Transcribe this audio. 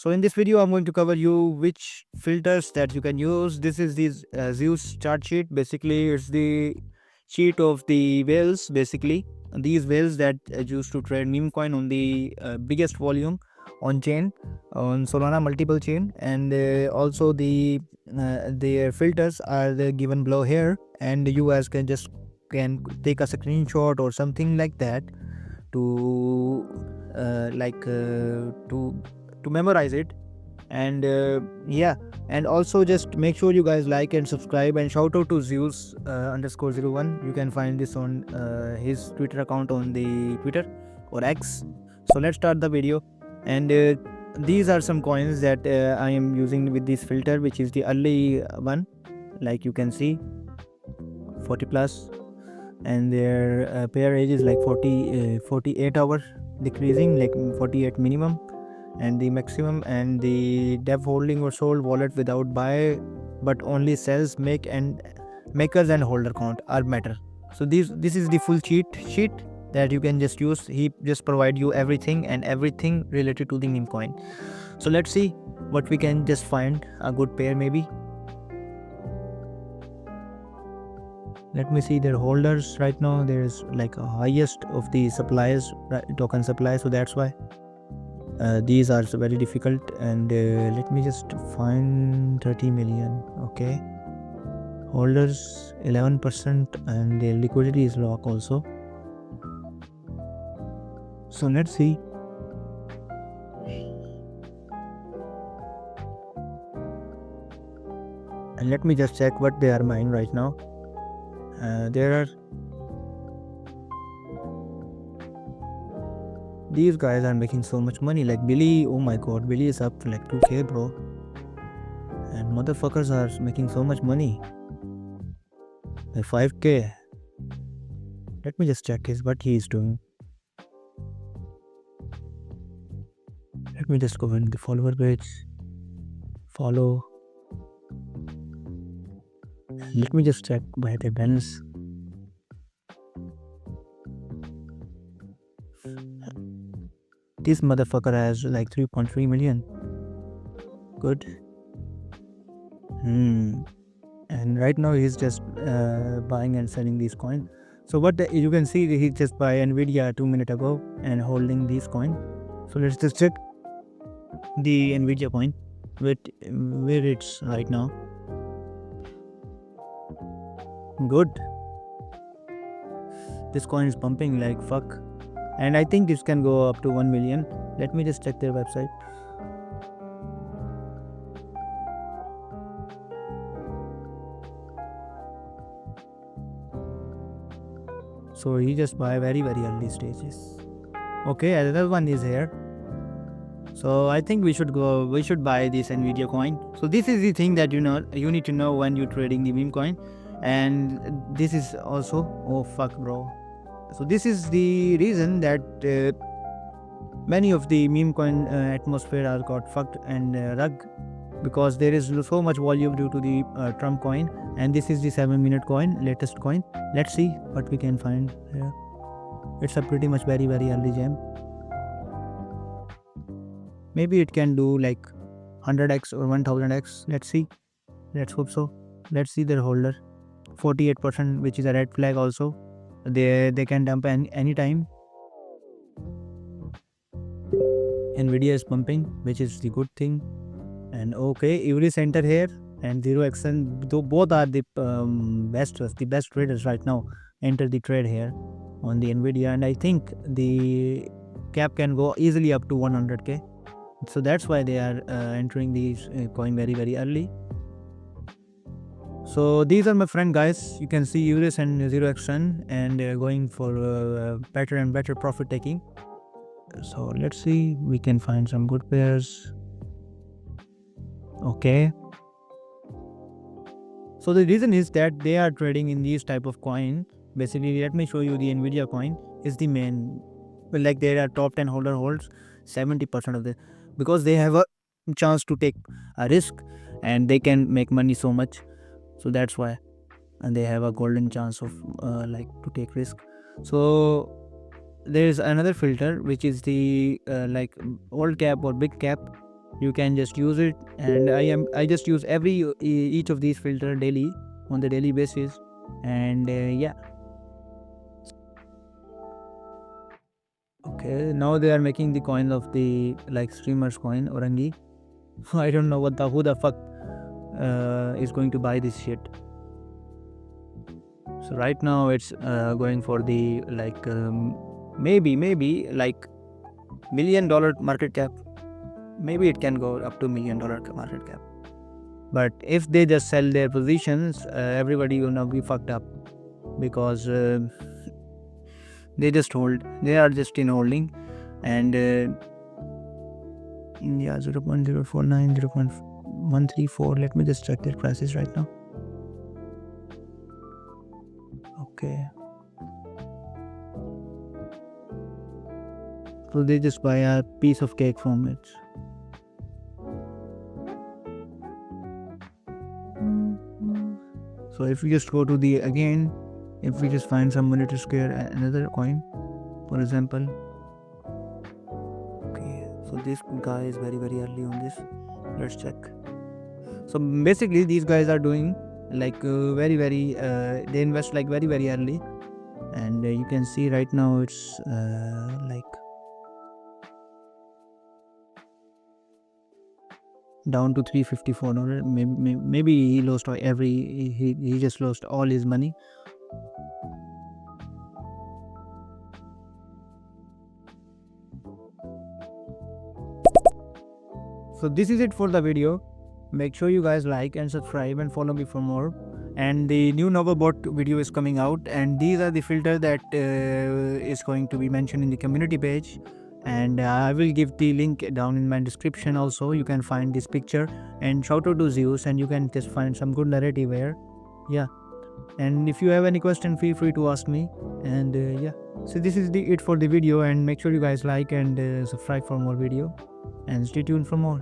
So in this video I'm going to cover you which filters that you can use. This is the Zeus chart sheet. Basically it's the sheet of the whales. Basically these whales that used to trade meme coin on the biggest volume on chain, on Solana multiple chain, and also their filters are given below here, and you guys can take a screenshot or something like that to to memorize it. And yeah, and also just make sure you guys like and subscribe, and shout out to Zeus _01. You can find this on his Twitter account on the Twitter or X. So let's start the video. And these are some coins that I am using with this filter, which is the early one, like you can see 40 plus, and their pair age is like 48 hours, decreasing like 48 minimum, and the maximum. And the dev holding or sold wallet without buy but only sells makers and holder count are matter. So this is the full sheet that you can just use. He just provide you everything related to the meme coin. So let's see what we can just find a good pair. Maybe let me see their holders. Right now there is like a highest of the suppliers, token supply, so that's why these are very difficult. And let me just find 30 million. Okay, holders 11%, and the liquidity is lock also. So let's see. And let me just check what they are buying right now. These guys are making so much money. Like Billy, oh my god, Billy is up to like 2k, bro. And motherfuckers are making so much money, like 5k. Let me just check what he is doing. Let me just go in the follower page, follow. Let me just check by the balance. This motherfucker has like 3.3 million. Good. And right now he's just buying and selling these coins. So what you can see, he just buy Nvidia 2 minutes ago and holding these coin. So let's just check the Nvidia coin where it's right now. Good. This coin is pumping like fuck, and I think this can go up to 1 million. Let me just check their website. So he just buy very early stages. Okay, another one is here. So I think we should buy this Nvidia coin. So this is the thing that you need to know when you're trading the meme coin. And this is also, oh fuck bro. So this is the reason that many of the meme coin atmosphere are got fucked and rug, because there is so much volume due to the Trump coin. And this is the 7-minute coin, latest coin. Let's see what we can find here. It's a pretty much very early gem. Maybe it can do like 100x or 1000x. Let's see. Let's hope so. Let's see their holder. 48%, which is a red flag also. They can dump any time. Nvidia is pumping, which is the good thing. And okay, every center here and 0xn, though both are the best traders right now, enter the trade here on the Nvidia. And I think the cap can go easily up to 100k. So that's why they are entering these coin very early. So these are my friend guys. You can see Euris and 0xn, and going for better and better profit taking. So let's see, we can find some good pairs. Okay. So the reason is that they are trading in these type of coin. Basically, let me show you the Nvidia coin is the main. Like there are top 10 holder holds 70% of the, because they have a chance to take a risk and they can make money so much. So that's why, and they have a golden chance of like to take risk. So there is another filter, which is the like old cap or big cap. You can just use it, and I just use each of these filter daily, on the daily basis. And yeah, okay, now they are making the coin of the like streamers coin Orangi. I don't know who the fuck is going to buy this shit. So right now it's going for the like maybe like $1 million market cap. Maybe it can go up to $1 million market cap. But if they just sell their positions, everybody will now be fucked up, because they just hold. They are just in holding, and yeah, 0.049, 0.134. Let me just check their prices right now. Okay. So they just buy a piece of cake from it. So if we just go to the again, if we just find somebody to scare another coin, for example. Okay, so this guy is very early on this. Let's check. So basically these guys are doing like very they invest like very early, and you can see right now it's like down to $354. Maybe he lost he just lost all his money. So this is it for the video. Make sure you guys like and subscribe and follow me for more. And the new Novabot video is coming out, and these are the filter that is going to be mentioned in the community page, and I will give the link down in my description. Also you can find this picture, and shout out to Zeus, and you can just find some good narrative here. Yeah, and if you have any question, feel free to ask me. And yeah, so this is it for the video, and make sure you guys like and subscribe for more video, and stay tuned for more.